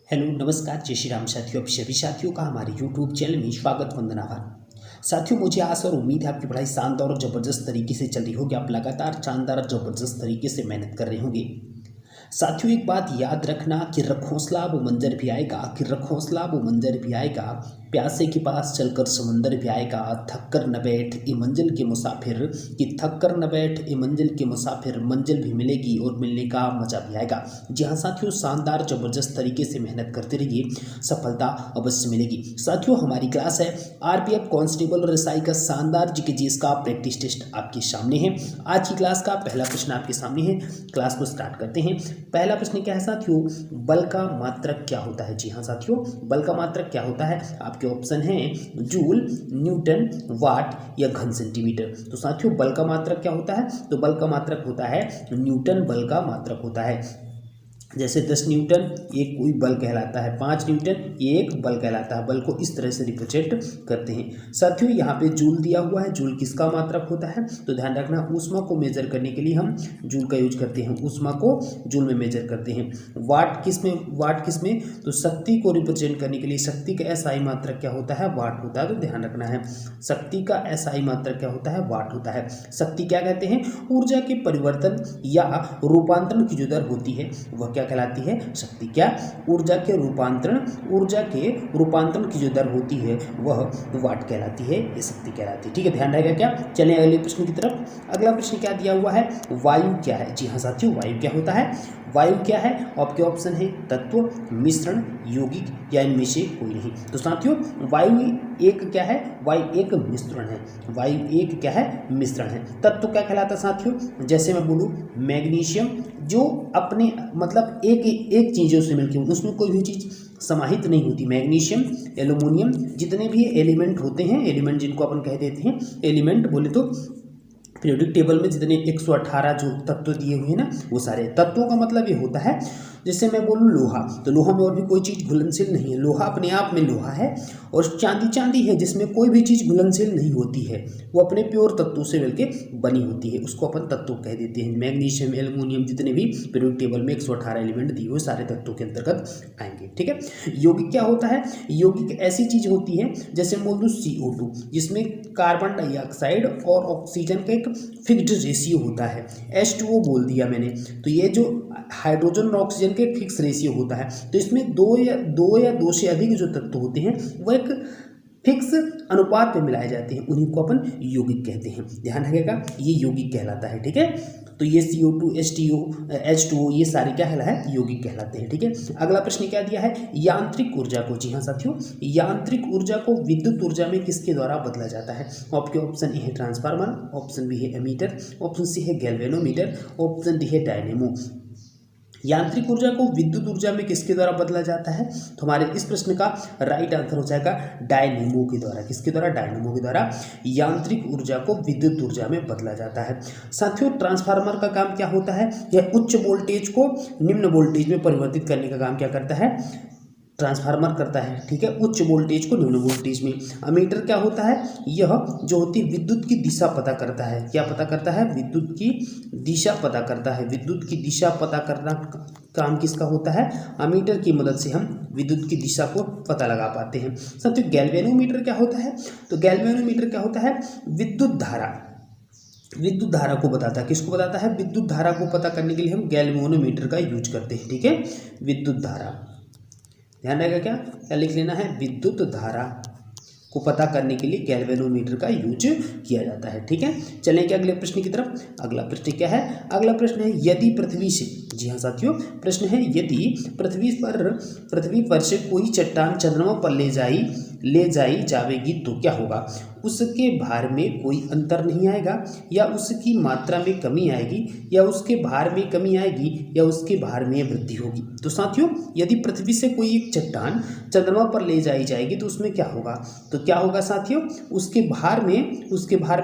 Hello नमस्कार जय श्री राम साथियों। आप सभी साथियों का हमारे यूट्यूब चैनल में स्वागत वंदना आभार। साथियों, मुझे आशा और उम्मीद है आपकी पढ़ाई शानदार और ज़बरदस्त तरीके से चल रही होगी। आप लगातार शानदार और ज़बरदस्त तरीके से मेहनत कर रहे होंगे। साथियों, एक बात याद रखना कि रख हौसला वो मंजर भी आएगा, कि रख हौसला वो मंजर भी आएगा, प्यासे के पास चलकर समंदर भी आएगा। थक कर न बैठ ये मंजिल के मुसाफिर, कि थक कर न बैठ ये मंजिल के मुसाफिर, मंजिल भी मिलेगी और मिलने का मजा भी आएगा। जी हाँ साथियों, शानदार ज़बरदस्त तरीके से मेहनत करते रहिए, सफलता अवश्य मिलेगी। साथियों, हमारी क्लास है आरपीएफ कांस्टेबल और एसआई का शानदार जीके जीएस का प्रैक्टिस टेस्ट आपके सामने है। आज की क्लास का पहला प्रश्न आपके सामने है। क्लास को स्टार्ट करते हैं। पहला प्रश्न क्या है साथियों, बल का मात्रक क्या होता है। जी हाँ साथियों, बल का मात्रक क्या होता है। आपके ऑप्शन हैं जूल, न्यूटन, वाट या घन सेंटीमीटर। तो साथियों, बल का मात्रक क्या होता है, तो बल का मात्रक होता है न्यूटन बल का मात्रक होता है। जैसे 10 न्यूटन एक कोई बल कहलाता है, 5 न्यूटन एक बल कहलाता है। बल को इस तरह से रिप्रेजेंट करते हैं। साथियों, यहाँ पे जूल दिया हुआ है। जूल किसका मात्रक होता है, तो ध्यान रखना ऊष्मा को मेजर करने के लिए हम जूल का यूज करते हैं। ऊष्मा को जूल में मेजर करते हैं। वाट किसमें, तो शक्ति को रिप्रेजेंट करने के लिए शक्ति का एसआई मात्रक क्या होता है, वाट होता है। तो ध्यान रखना है, शक्ति का एसआई मात्रक क्या होता है, वाट होता है। शक्ति क्या कहते हैं, ऊर्जा के परिवर्तन या रूपांतरण की जो दर होती है वह क्या कहलाती है, शक्ति। क्या, ऊर्जा के रूपांतरण की जो दर होती है वह वाट कहलाती है, ये शक्ति कहलाती है। ठीक है, ध्यान रहेगा क्या। चलें अगले प्रश्न की तरफ। अगला प्रश्न क्या दिया हुआ है, वायु क्या है। जी हाँ साथियों, वायु क्या होता है। वायु क्या है, आपके ऑप्शन है तत्व, मिश्रण, यौगिक या इनमें से कोई नहीं। तो साथियों, वायु एक क्या है, वायु एक मिश्रण है। वायु एक क्या है, मिश्रण है। तत्व क्या कहलाता है साथियों, जैसे मैं बोलूँ मैग्नीशियम, जो अपने मतलब एक चीज़ों से मिलकर, उसमें कोई भी चीज़ समाहित नहीं होती। मैग्नीशियम, एल्यूमिनियम, जितने भी एलिमेंट होते हैं, एलिमेंट जिनको अपन कह देते हैं एलिमेंट बोले तो पीरियोडिक टेबल में जितने 118 जो तत्व दिए हुए हैं ना, वो सारे तत्वों का मतलब ये होता है। जैसे मैं बोलूँ लोहा, तो लोहा में और भी कोई चीज़ घुलनशील नहीं है। लोहा अपने आप में लोहा है। और चांदी है जिसमें कोई भी चीज़ घुलनशील नहीं होती है, वो अपने प्योर तत्वों से मिलकर बनी होती है, उसको अपन तत्व कह देते हैं। मैग्नीशियम, एल्यूमिनियम, जितने भी पीरियोडिक टेबल में 118 एलिमेंट दिए हुए सारे तत्वों के अंतर्गत आएंगे। ठीक है। यौगिक क्या होता है, यौगिक ऐसी चीज़ होती है जैसे बोल दूँ CO2, जिसमें कार्बन डाइऑक्साइड और ऑक्सीजन का एक फिक्स्ड रेशियो होता है। H2O बोल दिया मैंने, तो ये जो हाइड्रोजन और ऑक्सीजन के फिक्स रेशियो होता है। तो इसमें दो या दो से अधिक जो तत्व होते हैं वो एक फिक्स अनुपात में मिलाए जाते हैं, उन्हीं को अपन यौगिक कहते हैं। ध्यान रखिएगा, ये यौगिक कहलाता है। ठीक है, तो ये CO2, H2O ये सारे क्या कहलाते हैं, यौगिक कहलाते हैं। ठीक है। अगला प्रश्न क्या दिया है, यांत्रिक ऊर्जा को। जी हाँ साथियों, यांत्रिक ऊर्जा को विद्युत ऊर्जा में किसके द्वारा बदला जाता है। आपके ऑप्शन ए है ट्रांसफार्मर, ऑप्शन बी है एमीटर, ऑप्शन सी है गैल्वेनोमीटर, ऑप्शन डी है डायनेमो। यांत्रिक ऊर्जा को विद्युत ऊर्जा में किसके द्वारा बदला जाता है, तो हमारे इस प्रश्न का राइट आंसर हो जाएगा डायनेमो के द्वारा। किसके द्वारा, डायनेमो के द्वारा यांत्रिक ऊर्जा को विद्युत ऊर्जा में बदला जाता है। साथियों, ट्रांसफार्मर का काम क्या होता है, यह उच्च वोल्टेज को निम्न वोल्टेज में परिवर्तित करने का काम क्या करता है, ट्रांसफार्मर करता है। ठीक है, उच्च वोल्टेज को निम्न वोल्टेज में। अमीटर क्या होता है, यह जो होती है विद्युत की दिशा पता करता है। क्या पता करता है, विद्युत की दिशा पता करता है। विद्युत की दिशा पता करना काम किसका होता है, अमीटर की मदद से हम विद्युत की दिशा को पता लगा पाते हैं। साथियों, गैल्वेनोमीटर क्या होता है, तो गैल्वेनोमीटर क्या होता है, विद्युत धारा को बताता है। किसको बताता है, विद्युत धारा को पता करने के लिए हम गैल्वेनोमीटर का यूज करते हैं। ठीक है, विद्युत धारा, ध्यान रहेगा क्या लिख लेना है, विद्युत धारा को पता करने के लिए गैल्वेनोमीटर का यूज किया जाता है। ठीक है, चलें क्या अगले प्रश्न की तरफ। अगला प्रश्न क्या है, अगला प्रश्न है यदि पृथ्वी से, जी हाँ साथियों, प्रश्न है यदि पृथ्वी पर से कोई चट्टान चंद्रमा पर ले जाई जावेगी तो क्या होगा। उसके भार में कोई अंतर नहीं आएगा, या उसकी मात्रा में कमी आएगी, या उसके भार में कमी आएगी, या उसके भार में वृद्धि होगी। तो साथियों, यदि पृथ्वी से कोई एक चट्टान चंद्रमा पर ले जाई जाएगी तो उसमें क्या होगा, तो क्या होगा साथियों, उसके भार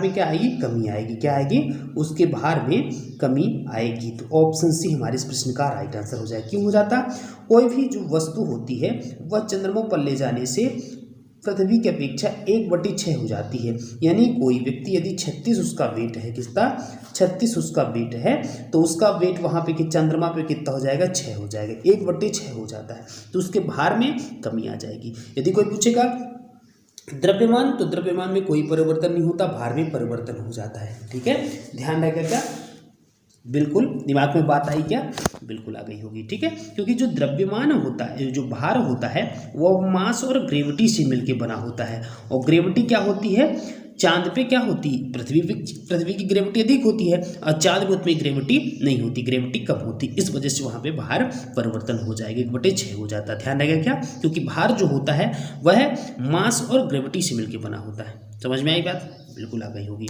में क्या आएगी, कमी आएगी। क्या आएगी, उसके भार में कमी आएगी। तो ऑप्शन सी हमारे इस प्रश्न का राइट आंसर हो जाए। क्यों हो जाता, कोई भी जो वस्तु होती है वह चंद्रमा पर ले जाने से पृथ्वी की अपेक्षा 1/6 हो जाती है। यानी कोई व्यक्ति यदि 36 उसका वेट है, किसका 36 उसका वेट है, तो उसका वेट वहाँ पे कि चंद्रमा पे कितना हो जाएगा 6 हो जाएगा, 1/6 हो जाता है, तो उसके भार में कमी आ जाएगी। यदि कोई पूछेगा द्रव्यमान, तो द्रव्यमान में कोई परिवर्तन नहीं होता, भार में परिवर्तन हो जाता है। ठीक है, ध्यान रखेगा क्या, बिल्कुल दिमाग में बात आई क्या, बिल्कुल आ गई होगी। ठीक है, क्योंकि जो द्रव्यमान होता है, जो भार होता है, वो मास और ग्रेविटी से मिलकर बना होता है। और ग्रेविटी क्या होती है, चांद पे क्या होती है, पृथ्वी की ग्रेविटी अधिक होती है, और चांद में उतनी ग्रेविटी नहीं होती, ग्रेविटी कम होती, इस वजह से वहाँ पे भार परिवर्तन हो जाएगा, 1/6 हो जाता है। ध्यान रखेगा क्या, क्योंकि भार जो होता है वह मास और ग्रेविटी से मिलकर बना होता है। समझ में आई बात, बिल्कुल आ गई होगी।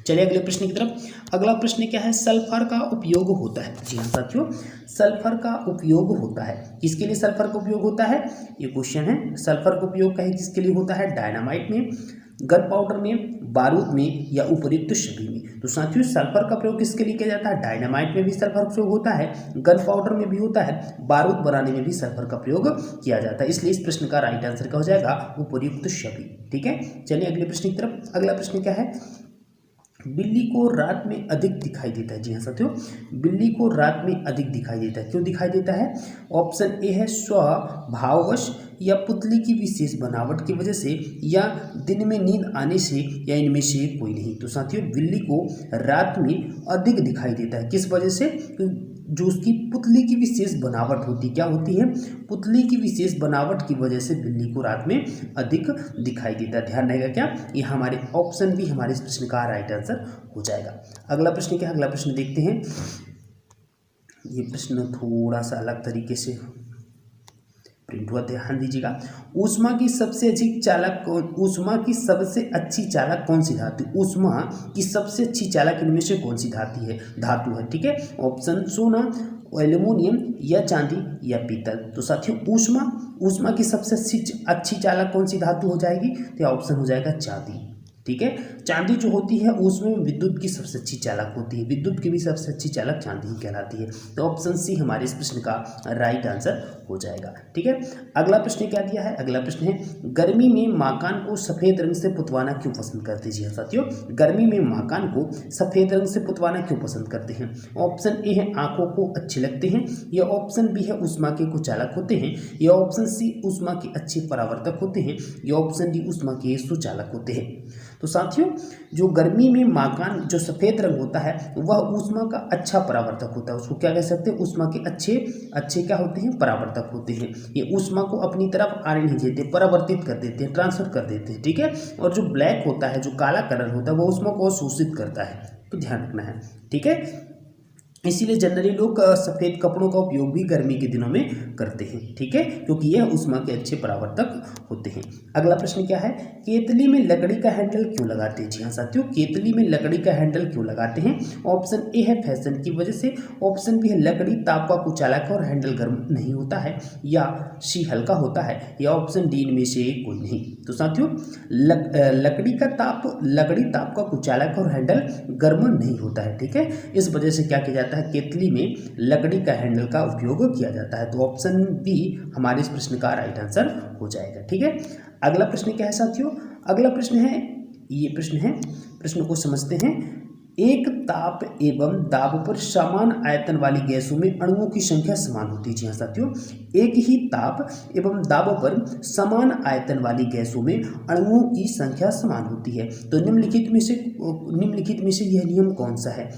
चलिए अगले प्रश्न की तरफ। अगला प्रश्न क्या है, सल्फर का उपयोग होता है। जी हाँ साथियों, सल्फर का उपयोग होता है, किसके लिए सल्फर का उपयोग होता है, ये क्वेश्चन है। सल्फर का उपयोग कहीं किसके लिए होता है, डायनामाइट में, गन पाउडर में, बारूद में, या उपयुक्त सभी में। तो साथियों सल्फर का प्रयोग किसके लिए किया जाता है, डायनामाइट में भी सल्फर का प्रयोग होता है, गन पाउडर में भी होता है, बारूद बनाने में भी सल्फर का प्रयोग किया जाता है। इसलिए इस प्रश्न का राइट आंसर क्या हो जाएगा, उपयुक्त सभी। ठीक है, चलिए अगले प्रश्न की तरफ। अगला प्रश्न क्या है, बिल्ली को रात में अधिक दिखाई देता है। जी हाँ साथियों, बिल्ली को रात में अधिक दिखाई देता है, क्यों दिखाई देता है। ऑप्शन ए है स्वभाववश, या पुतली की विशेष बनावट की वजह से, या दिन में नींद आने से, या इनमें से कोई नहीं। तो साथियों बिल्ली को रात में अधिक दिखाई देता है, किस वजह से, जो उसकी पुतली की विशेष बनावट होती, क्या होती है, पुतली की विशेष बनावट की वजह से बिल्ली को रात में अधिक दिखाई देता है। ध्यान रहेगा क्या, ये हमारे ऑप्शन भी हमारे इस प्रश्न का राइट आंसर हो जाएगा। अगला प्रश्न क्या है, अगला प्रश्न देखते हैं। ये प्रश्न थोड़ा सा अलग तरीके से प्रिंट हुआ, ध्यान दीजिएगा। ऊष्मा की सबसे अधिक चालक ऊष्मा की सबसे अच्छी चालक कौन सी धातु, ऊष्मा की सबसे अच्छी चालक इनमें से कौन सी धातु है। ठीक है, ऑप्शन सोना, एल्यूमिनियम, या चांदी, या पीतल। तो साथियों ऊष्मा की सबसे अच्छी चालक कौन सी धातु हो जाएगी, तो ऑप्शन हो जाएगा चांदी। ठीक है, चांदी जो होती है उसमें विद्युत की सबसे अच्छी चालक होती है, विद्युत की भी सबसे अच्छी चालक चांदी ही कहलाती है। तो ऑप्शन सी हमारे इस प्रश्न का राइट आंसर हो जाएगा। ठीक है, अगला प्रश्न क्या दिया है, अगला प्रश्न है, गर्मी में मकान को सफेद रंग से पुतवाना क्यों पसंद करते हैं। जी हाँ साथियों, गर्मी में मकान को सफेद रंग से पुतवाना क्यों पसंद करते हैं। ऑप्शन ए है आंखों को अच्छे लगते हैं, या ऑप्शन बी है ऊष्मा के कुचालक होते हैं, या ऑप्शन सी ऊष्मा के अच्छे परावर्तक होते हैं, या ऑप्शन डी ऊष्मा के सुचालक होते हैं। तो साथियों जो गर्मी में मकान जो सफ़ेद रंग होता है वह ऊष्मा का अच्छा परावर्तक होता है, उसको क्या कह सकते हैं, ऊष्मा के अच्छे क्या होते हैं, परावर्तक होते हैं। ये ऊष्मा को अपनी तरफ आने नहीं देते, परावर्तित कर देते हैं, ट्रांसफर कर देते हैं। ठीक है, और जो ब्लैक होता है, जो काला कलर होता है, वो ऊष्मा को अवशोषित करता है, तो ध्यान रखना है। ठीक है, इसीलिए जनरली लोग सफ़ेद कपड़ों का उपयोग भी गर्मी के दिनों में करते हैं। ठीक है, क्योंकि यह ऊष्मा के अच्छे परावर्तक होते हैं। अगला प्रश्न क्या है, केतली में लकड़ी का हैंडल क्यों लगाते हैं। जी हाँ साथियों, केतली में लकड़ी का हैंडल क्यों लगाते हैं। ऑप्शन ए है फैशन की वजह से, ऑप्शन बी है लकड़ी ताप का कुचालक है और हैंडल गर्म नहीं होता है, या सी हल्का होता है, या ऑप्शन डी इनमें से कोई नहीं। तो साथियों लकड़ी ताप का कुचालक और हैंडल गर्म नहीं होता है। ठीक है, इस वजह से क्या किया जाता है, केतली में लकड़ी का हैंडल का उपयोग किया जाता है। तो ऑप्शन बी हमारे इस प्रश्न का राइट आंसर हो जाएगा। ठीक है, अगला प्रश्न क्या है साथियों, अगला प्रश्न है, ये प्रश्न है, प्रश्न को समझते हैं। एक ताप एवं दाब पर समान आयतन वाली गैसों में अणुओं की संख्या समान होती है। जी हाँ साथियों, एक ही ताप एवं दाब पर समान आयतन वाली गैसों में अणुओं की संख्या समान होती है। तो निम्नलिखित में से यह नियम कौन सा है।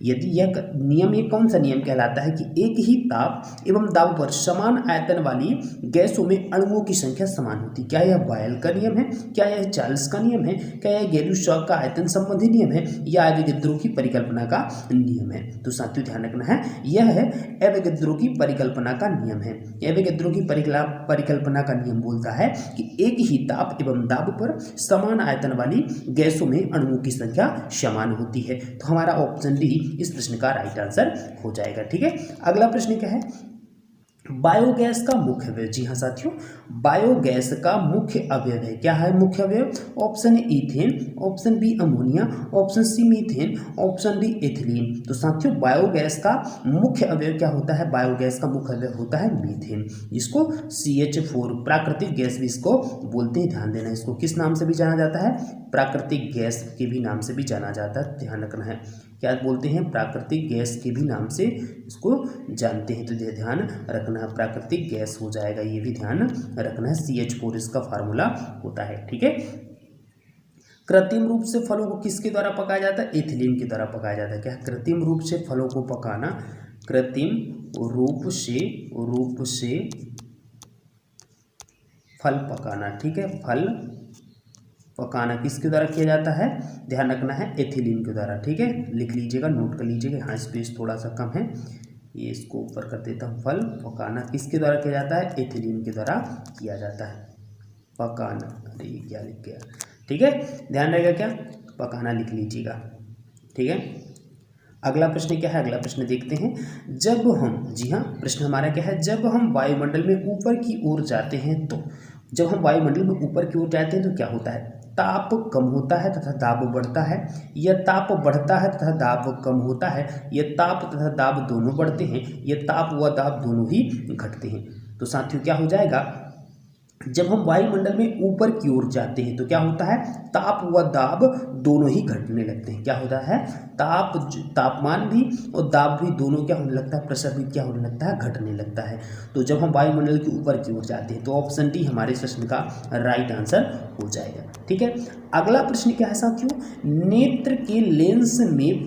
यदि यह नियम, ये कौन सा नियम कहलाता है कि एक ही ताप एवं दाब पर समान आयतन वाली गैसों में अणुओं की संख्या समान होती है। क्या यह बॉयल का नियम है, क्या यह चार्ल्स का नियम है, क्या यह गैलुसॉक का आयतन संबंधी नियम है, या एवोगैड्रो की परिकल्पना का नियम है। तो साथियों ध्यान रखना है, यह है एवोगैड्रो की परिकल्पना का नियम है। एवोगैड्रो की परिकल्पना का नियम बोलता है कि एक ही ताप एवं दाब पर समान आयतन वाली गैसों में अणुओं की संख्या समान होती है। तो हमारा ऑप्शन डी इस प्रश्न का राइट आंसर हो जाएगा। ठीक है, अगला प्रश्न क्या है, बायोगैस का मुख्य अवयव, जी हाँ साथियों, बायोगैस का मुख्य अवयव है, क्या है मुख्य अवयव? Option A ethane, option B ammonia, option C methane, option D ethylene. तो साथियों बायोगैस का मुख्य अवयव क्या होता है? बायोगैस का मुख्य अवयव होता है मीथेन, इसको CH4 प्राकृतिक गैस भी इसको बोलते हैं, ध्यान देना। इसको किस नाम से भी जाना जाता है? प्राकृतिक गैस के भी नाम से भी जाना जाता है, ध्यान रखना है। क्या बोलते हैं? प्राकृतिक गैस के भी नाम से इसको जानते हैं, तो ध्यान रखना है, प्राकृतिक गैस हो जाएगा, ये भी ध्यान रखना है। CH4 इसका फार्मूला होता है, ठीक है। कृत्रिम रूप से फलों को किसके द्वारा पकाया जाता है? एथिलीन के द्वारा पकाया जाता है। क्या? कृत्रिम रूप से फलों को पकाना, कृत्रिम रूप से फल पकाना, ठीक है, फल पकाना किसके द्वारा किया जाता है? ध्यान रखना है, एथिलीन के द्वारा, ठीक है। लिख लीजिएगा, नोट कर लीजिएगा, यहाँ स्पेस थोड़ा सा कम है, ये इसको ऊपर कर देता हूँ। फल पकाना किसके द्वारा किया जाता है? एथिलीन के द्वारा किया जाता है, पकाना। अरे ये क्या लिख गया, ठीक है, ध्यान रहेगा, क्या पकाना लिख लीजिएगा, ठीक है। अगला प्रश्न क्या है? अगला प्रश्न देखते हैं। जब हम, जी हाँ, प्रश्न हमारा क्या है? जब हम वायुमंडल में ऊपर की ओर जाते हैं तो, जब हम वायुमंडल में ऊपर की ओर जाते हैं तो क्या होता है? ताप कम होता है तथा दाब बढ़ता है, या ताप बढ़ता है तथा दाब कम होता है, या ताप तथा दाब दोनों बढ़ते हैं, या ताप व दाब दोनों ही घटते हैं। तो साथियों क्या हो जाएगा? जब हम वायुमंडल में ऊपर की ओर जाते हैं तो क्या होता है? ताप व दाब दोनों ही घटने लगते हैं। क्या होता है? तापमान भी और दाब भी दोनों क्या होने लगता है? प्रेशर भी क्या होने लगता है? घटने लगता है। तो जब हम वायुमंडल के ऊपर की ओर जाते हैं तो ऑप्शन डी हमारे प्रश्न का राइट आंसर हो जाएगा, ठीक है। अगला प्रश्न क्या है साथियों? नेत्र के लेंस में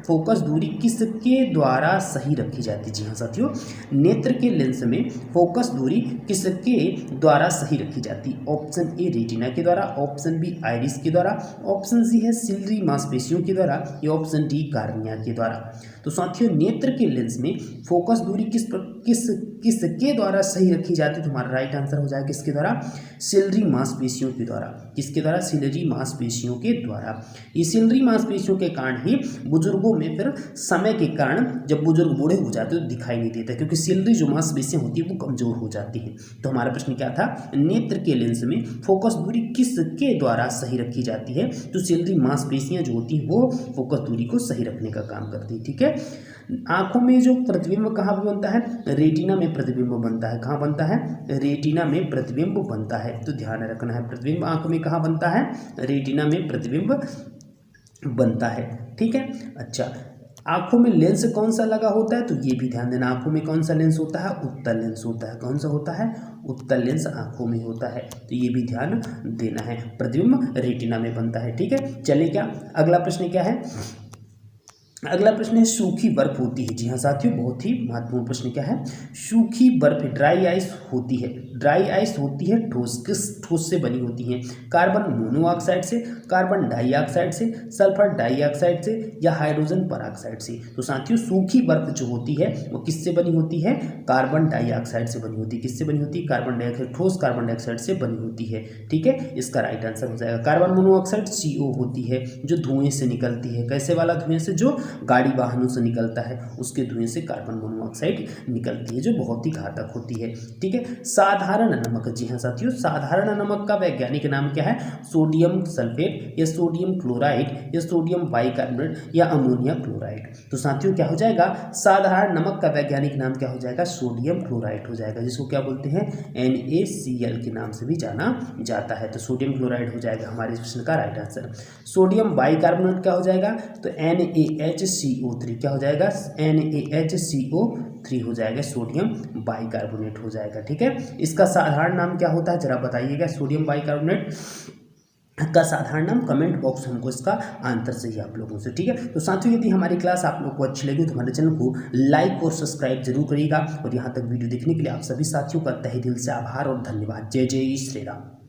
फोकस दूरी किसके द्वारा सही रखी जाती है? जी हाँ साथियों, नेत्र के लेंस में फोकस दूरी किसके द्वारा सही रखी जाती है? ऑप्शन ए रेटिना के द्वारा, ऑप्शन बी आइरिस के द्वारा, ऑप्शन सी है सिलरी मांसपेशियों के द्वारा, या ऑप्शन डी कार्निया के द्वारा। तो साथियों नेत्र के लेंस में फोकस दूरी किसके द्वारा सही रखी जाती है? तुम्हारा राइट आंसर हो जाएगा किसके द्वारा? सिलरी मांसपेशियों के द्वारा। किसके द्वारा? सिलरी मांसपेशियों के द्वारा। ये सिलरी मांसपेशियों के कारण ही बुजुर्गों में फिर समय के कारण जब बुजुर्ग बूढ़े हो जाते हैं तो दिखाई नहीं देता, क्योंकि सिलरी जो मांसपेशियां होती है वो कमजोर हो जाती है। तो हमारा प्रश्न क्या था? नेत्र के लेंस में फोकस दूरी किसके द्वारा सही रखी जाती है? तो सिलरी मांसपेशियां जो होती है वो फोकस दूरी को सही रखने का काम करती है, ठीक है। आंखों में जो प्रतिबिंब कहाँ पे बनता है? रेटिना में प्रतिबिंब बनता है। कहाँ बनता है? रेटिना में प्रतिबिंब बनता है। तो ध्यान रखना है, प्रतिबिंब आंख में कहाँ बनता है? रेटिना में प्रतिबिंब बनता है, ठीक है। अच्छा, आंखों में लेंस कौन सा लगा होता है? तो ये भी ध्यान देना, आंखों में कौन सा लेंस होता है? उत्तल लेंस होता है। कौन सा होता है? उत्तल लेंस आंखों में होता है। तो ये भी ध्यान देना है, प्रतिबिंब रेटिना में बनता है, ठीक है। चलिए, क्या अगला प्रश्न क्या है? अगला प्रश्न है, सूखी बर्फ होती है। जी हाँ साथियों, बहुत ही महत्वपूर्ण प्रश्न क्या है? सूखी बर्फ ड्राई आइस होती है। ड्राई आइस होती है ठोस, किस ठोस से बनी होती है? कार्बन मोनोऑक्साइड से, कार्बन डाइऑक्साइड से, सल्फर डाइऑक्साइड से, या हाइड्रोजन पेरोक्साइड से। तो साथियों सूखी बर्फ जो होती है वो किससे बनी होती है? कार्बन डाइऑक्साइड से बनी होती है। किससे बनी होती है? कार्बन डाइऑक्साइड, ठोस कार्बन डाइऑक्साइड से बनी होती है, ठीक है। इसका राइट आंसर हो जाएगा। कार्बन मोनोऑक्साइड CO होती है, जो धुएं से निकलती है। कैसे वाला धुएं से? जो गाड़ी वाहनों से निकलता है उसके धुएं से कार्बन मोनोऑक्साइड निकलती है, जो बहुत ही घातक होती है, ठीक है। साधारण नमक, जी हाँ साथियों, साधारण नमक का वैज्ञानिक नाम क्या है? सोडियम सल्फेट, या सोडियम क्लोराइड, या सोडियम बाइकार्बोनेट, या अमोनिया क्लोराइड। तो साथियों क्या हो जाएगा? साधारण नमक का वैज्ञानिक नाम क्या हो जाएगा? सोडियम क्लोराइड हो जाएगा, जिसको क्या बोलते हैं? NaCl के नाम से भी जाना जाता है। तो सोडियम क्लोराइड हो जाएगा हमारे प्रश्न का राइट आंसर। सोडियम बाइकार्बोनेट क्या हो जाएगा? तो NaHCO3 क्या हो जाएगा? NaHCO3 हो जाएगा, सोडियम बाइकार्बोनेट हो जाएगा, ठीक है। इसका साधारण नाम क्या होता है? जरा बताइएगा। सोडियम बाइकार्बोनेट का साधारण नाम कमेंट बॉक्स में हमको इसका आंसर चाहिए आप लोगों से, ठीक है। तो साथियों यदि हमारी क्लास आप लोग को अच्छी लगी तो हमारे चैनल को लाइक और सब्सक्राइब जरूर करिएगा, और यहाँ तक वीडियो देखने के लिए आप सभी साथियों का तहे दिल से आभार और धन्यवाद। जय जय श्री राम।